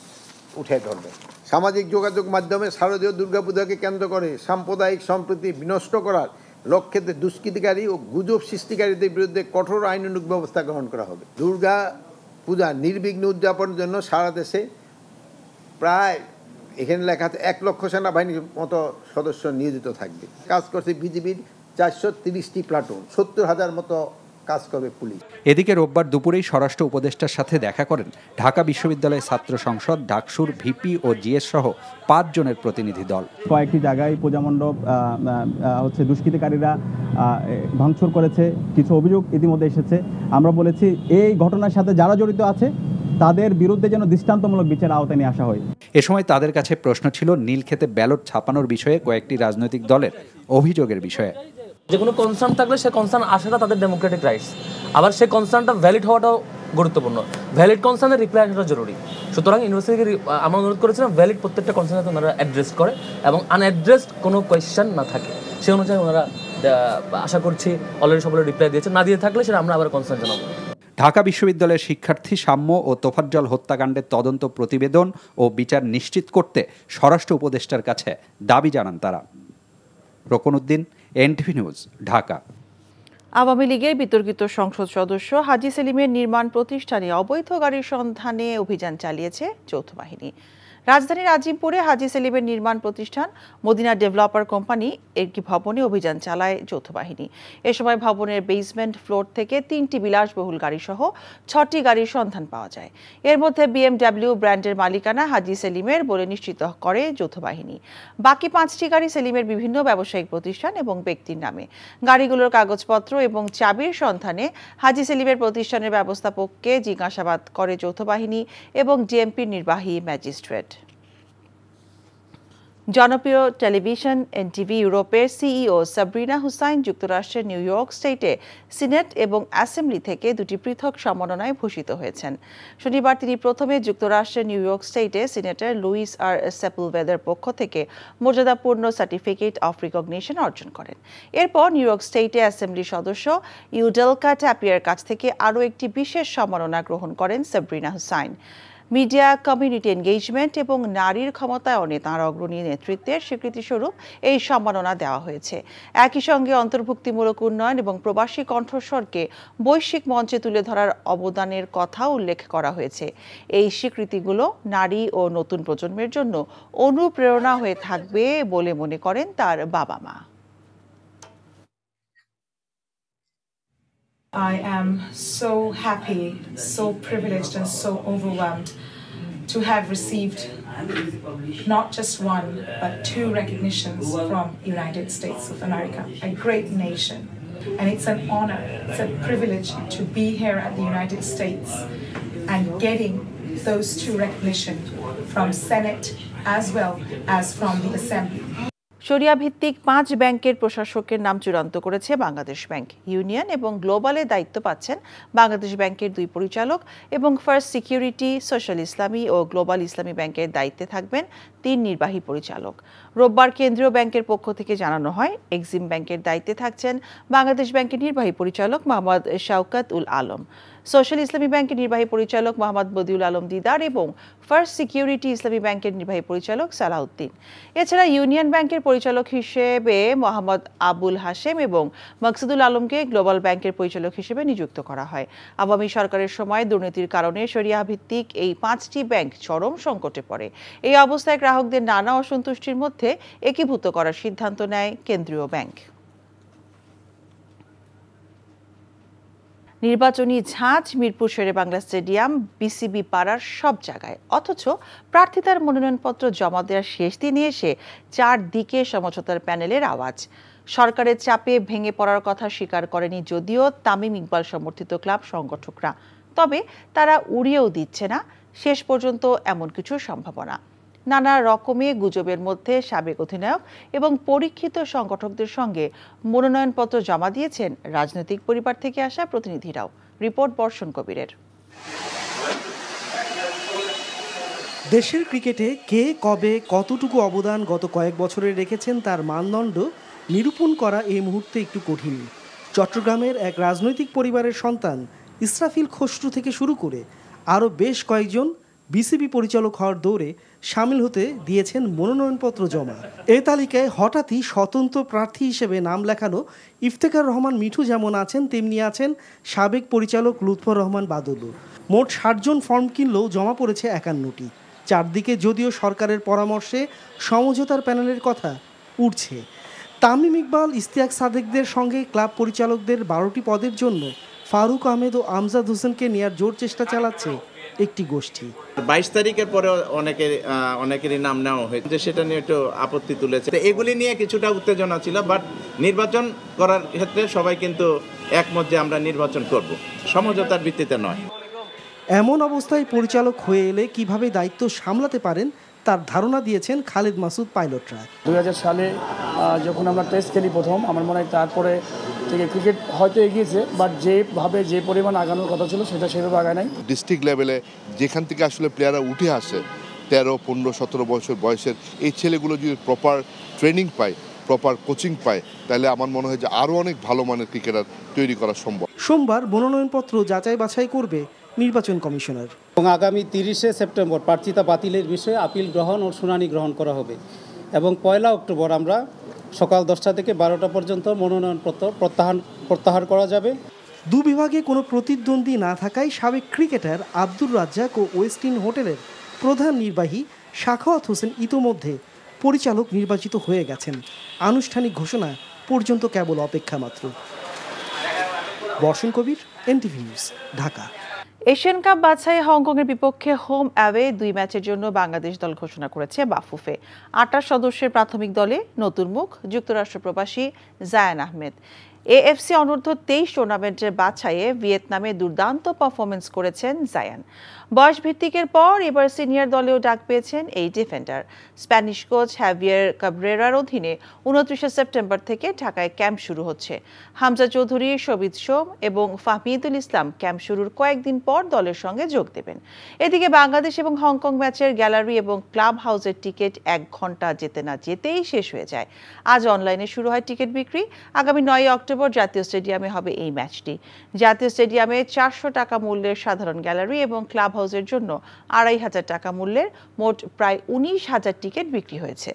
উঠে ধরবেন। সামাজিক যোগাযোগ মাধ্যমে শারদীয় দুর্গাপূজাকে কেন্দ্র করে সাম্প্রদায়িক সম্প্রীতি বিনষ্ট করার লক্ষ্যে দুষ্কৃতিকারী ও গুজব সৃষ্টিকারীদের বিরুদ্ধে কঠোর আইনানুগ ব্যবস্থা গ্রহণ করা হবে। দুর্গা পূজা নির্বিঘ্ন উদযাপনের জন্য সারা দেশে প্রায় এখানে লেখা আছে 1 লক্ষ সেনাবাহিনীর মতো সদস্য নিয়োজিত থাকবে। কাজ করছে বিজিবির 430টি প্লাটুন, 70,000 মতো কাজ করবে পুলিশ। এদিকে রোববার দুপুরেই স্বরাষ্ট্র উপদেষ্টার সাথে দেখা করেন ঢাকা বিশ্ববিদ্যালয় ছাত্র সংসদ, ডাকসুর ভিপি ও জিএস সহ 5 জনের প্রতিনিধি দল। কয়েকটি জায়গায় পূজা মণ্ডপ দুষ্কৃতিকারীরা ভাঙচুর করেছে, কিছু অভিযোগ ইতিমধ্যে এসেছে। আমরা বলেছি এই ঘটনার সাথে যারা জড়িত আছে তাদের বিরুদ্ধে যেন দৃষ্টান্তমূলক বিচার আওতায় নিয়ে আসা হয়। এ সময় তাদের কাছে প্রশ্ন ছিল নীলক্ষেতে ব্যালট ছাপানোর বিষয়ে কয়েকটি রাজনৈতিক দলের অভিযোগের বিষয়ে। যে কোনো কনসার্ন থাকলে সে কনসার্ন আসাটা তাদের ডেমোক্রেটিক রাইটস, আবার সেই কনসার্নটা ভ্যালিড হওয়াটাও গুরুত্বপূর্ণ। ভ্যালিড কনসার্নের রিপ্লাই আসাটা জরুরি। সুতরাং ইউনিভার্সিটিকে আমরা অনুরোধ করেছিলাম ভ্যালিড প্রত্যেকটা কনসার্ন ওনারা অ্যাড্রেস করে এবং আনঅ্যাড্রেসড কোনো কোয়েশ্চেন না থাকে, সে অনুযায়ী ওনারা আশা করছি অলরেডি সকলে রিপ্লাই দিয়েছে। না দিয়ে থাকলে সেটা আমরা আবার কনসার্ন জানাবো। ঢাকা বিশ্ববিদ্যালয়ের শিক্ষার্থী সাম্য ও তোফাজ্জল হত্যাকাণ্ডের তদন্ত প্রতিবেদন ও বিচার নিশ্চিত করতে স্বরাষ্ট্র উপদেষ্টার কাছে দাবি জানান তারা। রোকন উদ্দিন, NTV নিউজ, ঢাকা। আওয়ামী লীগের বিতর্কিত সংসদ সদস্য হাজী সেলিমের নির্মাণ প্রতিষ্ঠানে অবৈধ গাড়ির সন্ধানে অভিযান চালিয়েছে যৌথ বাহিনী। রাজধানীর আজিমপুরে হাজী সেলিমের নির্মাণ প্রতিষ্ঠান মদিনা ডেভেলপার কোম্পানি একটি ভবনে অভিযান চালায় যৌথ বাহিনী। এ সময় ভবনের বেসমেন্ট ফ্লোর থেকে 3টি বিলাসবহুল গাড়িসহ 6টি গাড়ির সন্ধান পাওয়া যায়। এর মধ্যে BMW ব্র্যান্ডের মালিকানা হাজী সেলিমের বলে নিশ্চিত করে যৌথ বাহিনী। বাকি 5টি গাড়ি সেলিমের বিভিন্ন ব্যবসায়িক প্রতিষ্ঠান এবং ব্যক্তির নামে। গাড়িগুলোর কাগজপত্র এবং চাবির সন্ধানে হাজী সেলিমের প্রতিষ্ঠানের ব্যবস্থাপককে জিজ্ঞাসাবাদ করে যৌথ বাহিনী এবং ডিএমপির নির্বাহী ম্যাজিস্ট্রেট। জনপ্রিয় টেলিভিশন NTV ইউরোপের CEO সাবরিনা হুসাইন যুক্তরাষ্ট্রের নিউ ইয়র্ক স্টেটে সিনেট এবং অ্যাসেম্বলি থেকে 2টি পৃথক সম্মাননায় ভূষিত হয়েছেন। শনিবার তিনি প্রথমে যুক্তরাষ্ট্রের নিউ ইয়র্ক স্টেটে সিনেটর লুইস আর সেপলভেদার পক্ষ থেকে মর্যাদাপূর্ণ সার্টিফিকেট অফ রিকগনিশন অর্জন করেন। এরপর নিউ ইয়র্ক স্টেটে অ্যাসেম্বলির সদস্য ইউডেলকা ট্যাপিয়ার কাছ থেকে আরও একটি বিশেষ সম্মাননা গ্রহণ করেন Sabrina Hussain. Media, community engagement এবং নারীর ক্ষমতায়নে তাঁর অগ্রণী নেতৃত্বের স্বীকৃতিস্বরূপ এই সম্মাননা দেওয়া হয়েছে। একই সঙ্গে অন্তর্ভুক্তিমূলক উন্নয়ন এবং প্রবাসী কণ্ঠস্বরকে বৈশ্বিক মঞ্চে তুলে ধরার অবদানের কথা উল্লেখ করা হয়েছে। এই স্বীকৃতিগুলো নারী ও নতুন প্রজন্মের জন্য অনুপ্রেরণা হয়ে থাকবে বলে মনে করেন তার বাবা-মা। I am so happy, so privileged and so overwhelmed to have received not just one but 2 recognitions from the United States of America, a great nation. And it's an honor, it's a privilege to be here at the United States and getting those 2 recognitions from Senate as well as from the Assembly. শরিয়া ভিত্তিক 5 ব্যাংকের প্রশাসকের নাম চূড়ান্ত করেছে Bangladesh bank. Union এবং গ্লোবালে দায়িত্ব পাচ্ছেন বাংলাদেশ ব্যাংকের 2 পরিচালক এবং ফার্স্ট সিকিউরিটি, সোশ্যাল ইসলামী ও গ্লোবাল ইসলামী ব্যাংকের দায়িত্বে থাকবেন 3 নির্বাহী পরিচালক। রোববার কেন্দ্রীয় ব্যাংকের পক্ষ থেকে জানানো হয়, এক্সিম ব্যাংকের দায়িত্বে থাকছেন বাংলাদেশ ব্যাংকের নির্বাহী পরিচালক মোহাম্মদ শওকত উল আলম, সোশ্যাল ইসলামী ব্যাংকের নির্বাহী পরিচালক মোহাম্মদ বদিউল আলম দিদার এবং ফার্স্ট সিকিউরিটি ইসলামী ব্যাংকের নির্বাহী পরিচালক সালাউদ্দিন। এছাড়া ইউনিয়ন ব্যাংকের পরিচালক হিসেবে মোহাম্মদ আবুল হাশেম এবং মকসুদুল আলমকে গ্লোবাল ব্যাংকের পরিচালক হিসেবে নিযুক্ত করা হয়। আওয়ামী সরকারের সময় দুর্নীতির কারণে শরিয়া ভিত্তিক এই 5টি ব্যাংক চরম সংকটে পড়ে। এই অবস্থায় গ্রাহকদের নানা অসন্তুষ্টির মধ্যে একীভূত করার সিদ্ধান্ত নেয় কেন্দ্রীয় ব্যাংক। নির্বাচনী ঝাঁজ মিরপুর শেরেবাংলা স্টেডিয়াম, বিসিবি পাড়ার সব জায়গায়, অথচ প্রার্থী তার মনোনয়নপত্র জমা দেওয়ার শেষ দিনে এসে চারদিকে সমঝোতার প্যানেলের আওয়াজ। সরকারের চাপে ভেঙে পড়ার কথা স্বীকার করেনি যদিও তামিম ইকবাল সমর্থিত ক্লাব সংগঠকরা, তবে তারা উড়িয়েও দিচ্ছে না শেষ পর্যন্ত এমন কিছু সম্ভাবনা। নানা রকমের গুজবের মধ্যে সাবেক অধিনায়ক এবং পরীক্ষিত সংগঠকদের সঙ্গে মনোনয়নপত্র জমা দিয়েছেন রাজনৈতিক পরিবার থেকে আসা প্রতিনিধিরাও। রিপোর্ট বর্ষণ কবিরের। দেশের ক্রিকেটে কে কবে কতটুকু অবদান গত কয়েক বছরে রেখেছেন তার মানদণ্ড নিরূপণ করা এই মুহূর্তে একটু কঠিন। চট্টগ্রামের এক রাজনৈতিক পরিবারের সন্তান ইসরাফিল খসরু থেকে শুরু করে আরও বেশ কয়েকজন বিসিবি পরিচালক হওয়ার দৌড়ে সামিল হতে দিয়েছেন মনোনয়নপত্র জমা। এই তালিকায় হঠাৎই স্বতন্ত্র প্রার্থী হিসেবে নাম লেখানো ইফতেখার রহমান মিঠু যেমন আছেন, তেমনি আছেন সাবেক পরিচালক লুৎফর রহমান বাদলু। মোট 60 জন ফর্ম কিনলেও জমা পড়েছে 51টি। চারদিকে যদিও সরকারের পরামর্শে সমঝোতার প্যানেলের কথা উঠছে। তামিম ইকবাল, ইশতিয়াক সাদেকদের সঙ্গে ক্লাব পরিচালকদের 12টি পদের জন্য ফারুক আহমেদ ও আমজাদ হোসেনকে নেয়ার জোর চেষ্টা চালাচ্ছে একটি গোষ্ঠী। 22 তারিখের পরে অনেকেরই নাম নেওয়া হয়েছে, সেটা নিয়ে একটু আপত্তি তুলেছে। এগুলি নিয়ে কিছুটা উত্তেজনা ছিল, বাট নির্বাচন করার ক্ষেত্রে সবাই কিন্তু একমত যে আমরা নির্বাচন করব, সমঝোতার ভিত্তিতে নয়। এমন অবস্থায় পরিচালক হয়ে এলে কিভাবে দায়িত্ব সামলাতে পারেন তার ধারণা দিয়েছেন খালেদ মাসুদ পাইলটরা। 2000 সালে যখন আমরা টেস্ট খেলি প্রথম, আমার মনে হয় তারপরে থেকে ক্রিকেট হয়তো এগিয়েছে, বাট যেভাবে যে পরিমাণ আগানোর কথা ছিল সেটা সেভাবে আগায় নাই। ডিস্ট্রিক্ট লেভেলে যেখান থেকে আসলে প্লেয়াররা উঠে আসে 13, 15, 17 বছর বয়সের এই ছেলেগুলো যদি প্রপার ট্রেনিং পায়, প্রপার কোচিং পায়, তাহলে আমার মনে হয় যে আরও অনেক ভালো মানের ক্রিকেটার তৈরি করা সম্ভব। সোমবার মনোনয়নপত্র যাচাই বাছাই করবে নির্বাচন কমিশনার এবং আগামী 30 সেপ্টেম্বর প্রার্থিতা বাতিলের বিষয়ে আপিল গ্রহণ ও শুনানি গ্রহণ করা হবে এবং 1 অক্টোবর আমরা সকাল 10টা থেকে 12টা পর্যন্ত মনোনয়নপত্র প্রত্যাহার করা যাবে। দু বিভাগে কোনো প্রতিদ্বন্দ্বী না থাকায় সাবেক ক্রিকেটার আব্দুর রাজ্জাক ও ওয়েস্টিন হোটেলের প্রধান নির্বাহী সাখাওয়াত হোসেন ইতোমধ্যে পরিচালক নির্বাচিত হয়ে গেছেন। আনুষ্ঠানিক ঘোষণা পর্যন্ত কেবল অপেক্ষা মাত্র। Barshan Kabir, NTV news, Dhaka. Asian cup বাছাই হংকংয়ের বিপক্ষে হোম অ্যাওয়ে 2 ম্যাচের জন্য বাংলাদেশ দল ঘোষণা করেছে বাফুফে। 28 সদস্যের প্রাথমিক দলে নতুন মুখ যুক্তরাষ্ট্র প্রবাসী জায়ান আহমেদ। এএফসি অনূর্ধ্ব 23 টুর্নামেন্টের বাছাইয়ে ভিয়েতনামে দুর্দান্ত পারফরমেন্স করেছেন জায়ান। বয়স ভিত্তিকের পর এবার সিনিয়র দলেও ডাক পেয়েছেন এই ডিফেন্ডার। স্প্যানিশ কোচ হ্যাভিয়ার কাবরেরার অধীনে 29 সেপ্টেম্বর থেকে ঢাকায় ক্যাম্প শুরু হচ্ছে। হামজা চৌধুরী, শোভিত সোম এবং ফাহমিদুল ইসলাম ক্যাম্প শুরুর কয়েকদিন পর দলের সঙ্গে যোগ দেবেন। এদিকে বাংলাদেশ এবং হংকং ম্যাচের গ্যালারি এবং ক্লাব হাউসের টিকিট 1 ঘন্টা যেতে না যেতেই শেষ হয়ে যায়। আজ অনলাইনে শুরু হয় টিকিট বিক্রি। আগামী 9 অক্টোবর জাতীয় স্টেডিয়ামে হবে এই ম্যাচটি। জাতীয় স্টেডিয়ামে 400 টাকা মূল্যের সাধারণ গ্যালারি এবং ক্লাব হাউসের জন্য 2500 টাকা মূল্যের মোট প্রায় 19,000 টিকিট বিক্রি হয়েছে।